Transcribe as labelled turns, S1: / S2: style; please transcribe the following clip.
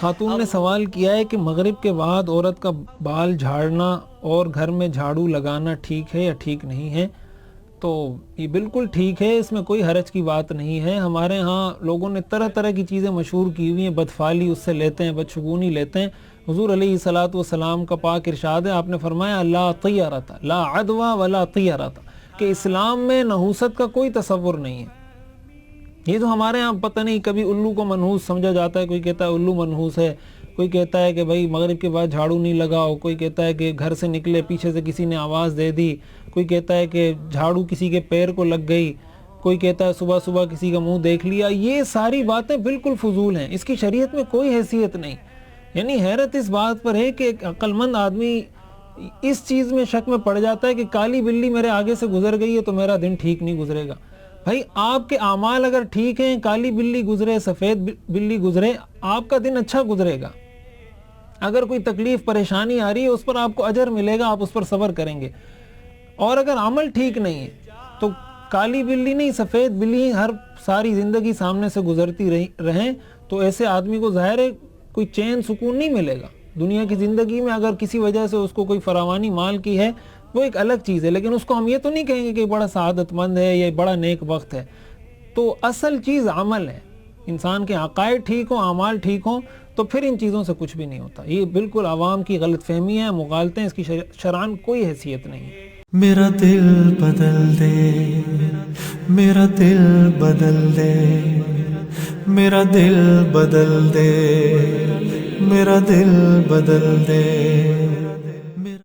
S1: خاتون نے سوال کیا ہے کہ مغرب کے بعد عورت کا بال جھاڑنا اور گھر میں جھاڑو لگانا ٹھیک ہے یا ٹھیک نہیں ہے؟ تو یہ بالکل ٹھیک ہے، اس میں کوئی حرج کی بات نہیں ہے۔ ہمارے ہاں لوگوں نے طرح طرح کی چیزیں مشہور کی ہوئی ہیں، بدفعلی اس سے لیتے ہیں، بدشگونی لیتے ہیں۔ حضور علیہ الصلاۃ والسلام کا پاک ارشاد ہے، آپ نے فرمایا لا طیرۃ لا عدوى ولا طیرۃ، کہ اسلام میں نحوست کا کوئی تصور نہیں ہے۔ یہ تو ہمارے ہاں پتہ نہیں کبھی الو کو منحوس سمجھا جاتا ہے، کوئی کہتا ہے الو منحوس ہے، کوئی کہتا ہے کہ بھائی مغرب کے بعد جھاڑو نہیں لگاؤ، کوئی کہتا ہے کہ گھر سے نکلے پیچھے سے کسی نے آواز دے دی، کوئی کہتا ہے کہ جھاڑو کسی کے پیر کو لگ گئی، کوئی کہتا ہے صبح صبح کسی کا منہ دیکھ لیا۔ یہ ساری باتیں بالکل فضول ہیں، اس کی شریعت میں کوئی حیثیت نہیں۔ یعنی حیرت اس بات پر ہے کہ ایک عقل مند آدمی اس چیز میں شک میں پڑ جاتا ہے کہ کالی بلی میرے آگے سے گزر گئی ہے تو میرا دن ٹھیک نہیں گزرے گا۔ بھائی آپ کے اعمال اگر ٹھیک ہیں، کالی بلی گزرے، سفید بلی گزرے، آپ کا دن اچھا گزرے گا۔ اگر کوئی تکلیف پریشانی آ رہی ہے اس پر آپ کو اجر ملے گا، آپ اس پر صبر کریں گے۔ اور اگر عمل ٹھیک نہیں ہے تو کالی بلی نہیں، سفید بلی ہر ساری زندگی سامنے سے گزرتی رہیں تو ایسے آدمی کو ظاہر ہے کوئی چین سکون نہیں ملے گا دنیا کی زندگی میں۔ اگر کسی وجہ سے اس کو کوئی فراوانی مال کی ہے وہ ایک الگ چیز ہے، لیکن اس کو ہم یہ تو نہیں کہیں گے کہ بڑا سعادت مند ہے یا بڑا نیک بخت ہے۔ تو اصل چیز عمل ہے، انسان کے عقائد ٹھیک ہوں، اعمال ٹھیک ہوں تو پھر ان چیزوں سے کچھ بھی نہیں ہوتا۔ یہ بالکل عوام کی غلط فہمی ہے، مغالطیں، اس کی شرعاً کوئی حیثیت نہیں ہے۔
S2: میرا دل بدل دے، میرا دل بدل دے، میرا دل بدل دے، میرا دل بدل دے۔